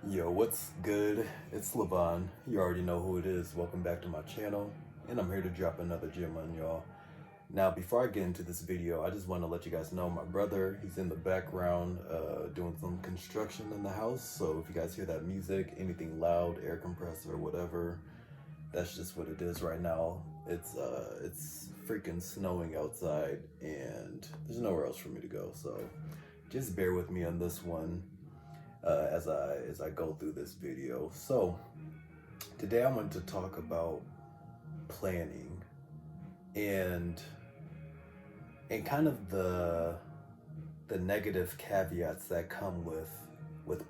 Yo, what's good? It's Levon. You already know who it is. Welcome back to my channel, and I'm here to drop another gem on y'all. Now, before I get into this video, I just want to let you guys know my brother, he's in the background doing some construction in the house. So if you guys hear that music, anything loud, air compressor, whatever, that's just what it is right now. It's freaking snowing outside, and there's nowhere else for me to go. So just bear with me on this one as I go through this video. So today I want to talk about planning and kind of the negative caveats that come with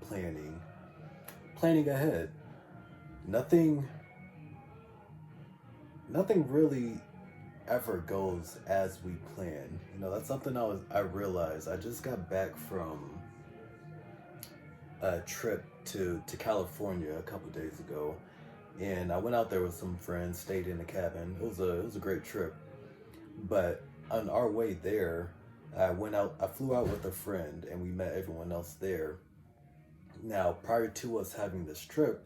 planning ahead. Nothing really ever goes as we plan. You know, that's something I realized. I just got back from a trip to California a couple days ago, and I went out there with some friends, stayed in a cabin. It was a great trip. But on our way there, I flew out with a friend, and we met everyone else there. Now, prior to us having this trip,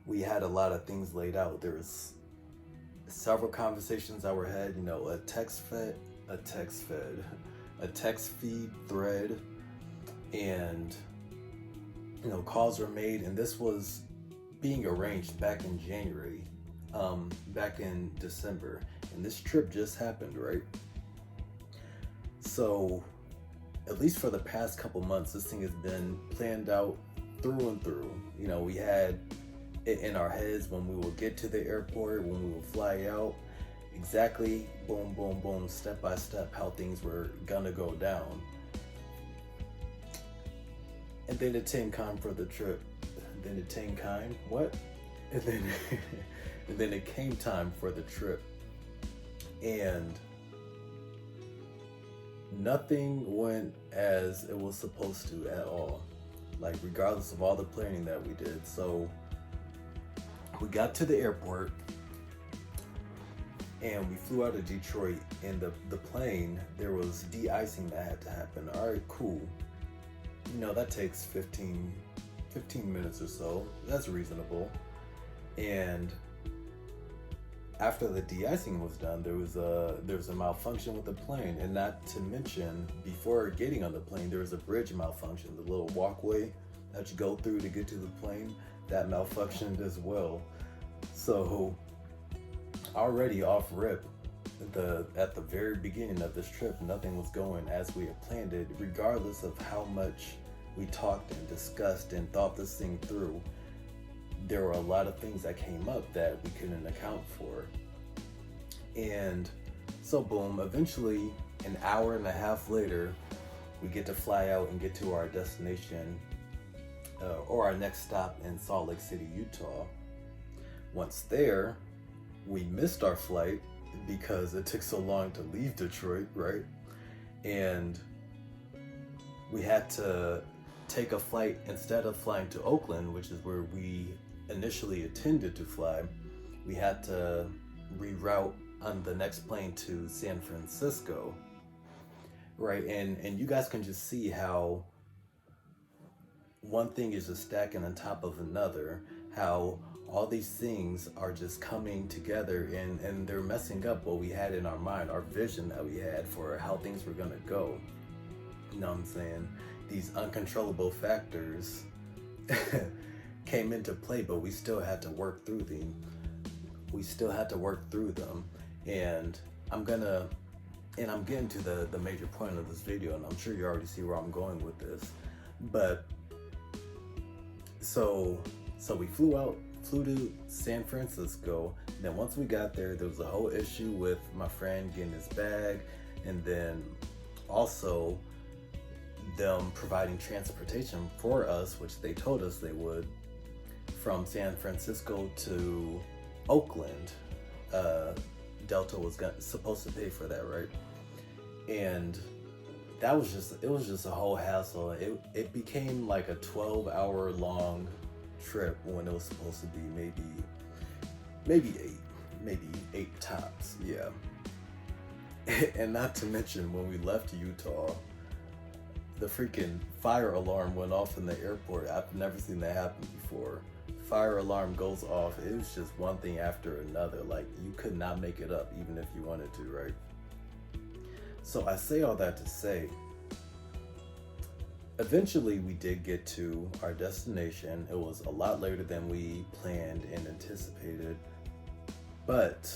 we had a lot of things laid out. There was several conversations that were had, you know, a text feed thread, and you know, calls were made, and this was being arranged back in January, back in December, and this trip just happened, right? So, at least for the past couple months, this thing has been planned out through and through. You know, we had it in our heads when we would get to the airport, when we would fly out, exactly, boom, boom, boom, step by step, how things were gonna go down. And then it came time for the trip. Then it came time, what? And then, and then it came time for the trip. And nothing went as it was supposed to at all. Like, regardless of all the planning that we did. So, we got to the airport, and we flew out of Detroit. And the plane, there was de-icing that had to happen. All right, cool. You know, that takes 15 minutes or so. That's reasonable. And after the de-icing was done, there was a malfunction with the plane. And not to mention, before getting on the plane, there was a bridge malfunction. The little walkway that you go through to get to the plane, that malfunctioned as well. So already off rip, at the very beginning of this trip, nothing was going as we had planned it, regardless of how much we talked and discussed and thought this thing through. There were a lot of things that came up that we couldn't account for. And so boom, eventually an hour and a half later, we get to fly out and get to our destination, or our next stop in Salt Lake City, Utah. Once there, we missed our flight because it took so long to leave Detroit, right? And we had to take a flight, instead of flying to Oakland, which is where we initially intended to fly. We had to reroute on the next plane to San Francisco, right? And you guys can just see how one thing is just stacking on top of another, how all these things are just coming together, and they're messing up what we had in our mind, our vision that we had for how things were gonna go. You know what I'm saying? These uncontrollable factors came into play, but we still had to work through them. And I'm getting to the major point of this video, and I'm sure you already see where I'm going with this. But so we flew to San Francisco. Then once we got there was a whole issue with my friend getting his bag, and then also them providing transportation for us, which they told us they would, from San Francisco to Oakland. Delta was supposed to pay for that, right? And it was just a whole hassle. It became like a 12-hour long trip when it was supposed to be maybe eight tops, yeah. And not to mention, when we left Utah, the freaking fire alarm went off in the airport. I've never seen that happen before. Fire alarm goes off. It was just one thing after another. Like, you could not make it up even if you wanted to, right? So I say all that to say, eventually we did get to our destination. It was a lot later than we planned and anticipated, but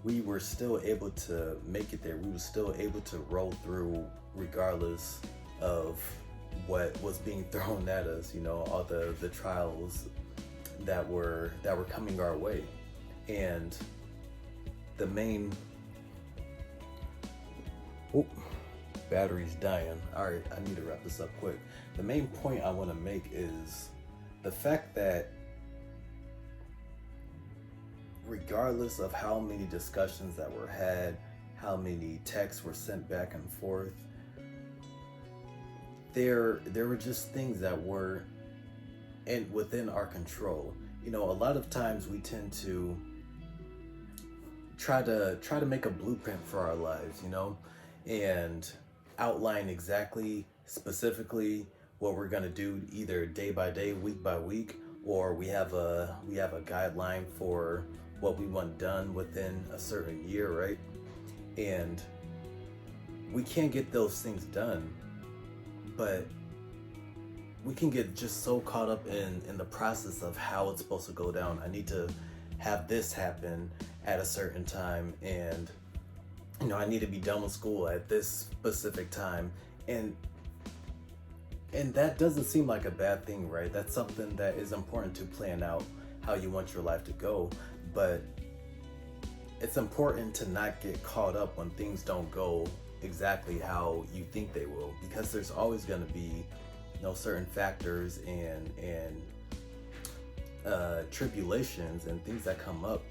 we were still able to make it there. We were still able to roll through regardless of what was being thrown at us, you know, all the trials that were coming our way. And the main battery's dying. All right, I need to wrap this up quick. The main point I want to make is the fact that regardless of how many discussions that were had, how many texts were sent back and forth, there were just things that were within our control. You know, a lot of times we tend to try to make a blueprint for our lives, you know, and outline exactly, specifically what we're gonna do, either day by day, week by week, or we have a guideline for what we want done within a certain year, right? And we can't get those things done, but we can get just so caught up in the process of how it's supposed to go down. I need to have this happen at a certain time, and you know, I need to be done with school at this specific time, and that doesn't seem like a bad thing, right? That's something that is important to plan out how you want your life to go, but it's important to not get caught up when things don't go exactly how you think they will, because there's always going to be, you know, certain factors and tribulations and things that come up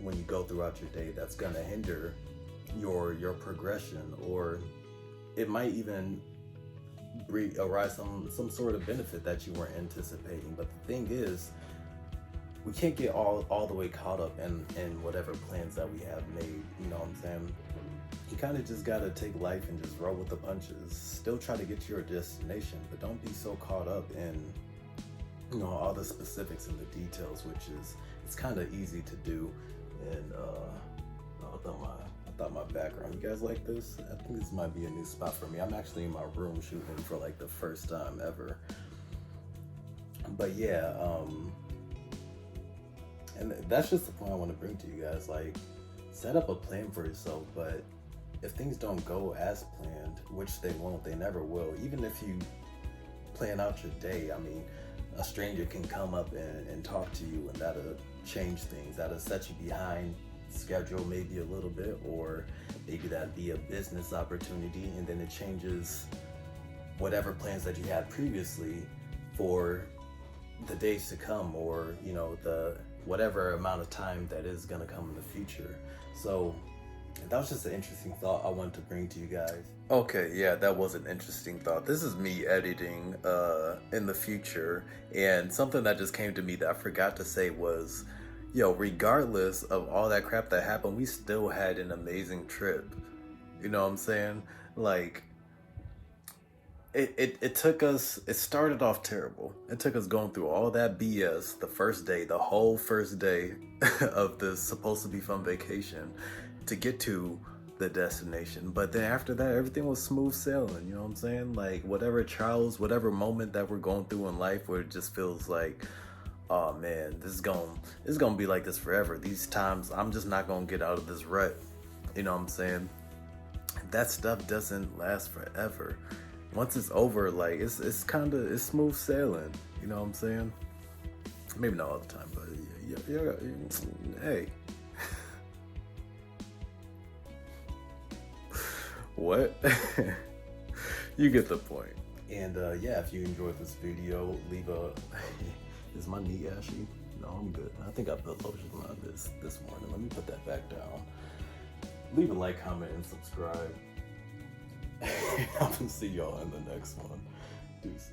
when you go throughout your day that's going to hinder your progression, or it might even arise some sort of benefit that you weren't anticipating. But the thing is, we can't get all the way caught up in whatever plans that we have made. You know what I'm saying? You kind of just gotta take life and just roll with the punches. Still try to get to your destination, but don't be so caught up in, you know, all the specifics and the details, which is, it's kind of easy to do. And I thought my background, you guys like this? I think this might be a new spot for me. I'm actually in my room shooting for like the first time ever. But yeah, and that's just the point I want to bring to you guys. Like, set up a plan for yourself, but if things don't go as planned, which they won't, they never will, even if you plan out your day, I mean, a stranger can come up and talk to you, and that'll change things. That'll set you behind schedule maybe a little bit, or maybe that'd be a business opportunity, and then it changes whatever plans that you had previously for the days to come, or, you know, the whatever amount of time that is going to come in the future. So that was just an interesting thought I wanted to bring to you guys. Okay, yeah, that was an interesting thought. This is me editing in the future, and something that just came to me that I forgot to say was, yo, regardless of all that crap that happened, we still had an amazing trip. You know what I'm saying? Like, it took us, it started off terrible. It took us going through all that BS the first day, the whole first day of this supposed to be fun vacation to get to the destination. But then after that, everything was smooth sailing, you know what I'm saying? Like, whatever trials, whatever moment that we're going through in life where it just feels like, oh man, this is gonna be like this forever. These times, I'm just not gonna get out of this rut. You know what I'm saying? That stuff doesn't last forever. Once it's over, like, it's smooth sailing. You know what I'm saying? Maybe not all the time, but yeah, hey. What? You get the point. And yeah, if you enjoyed this video, leave a... Is my knee ashy? No, I'm good. I think I put lotion on this morning. Let me put that back down. Leave a like, comment, and subscribe. I'm gonna see y'all in the next one. Deuces.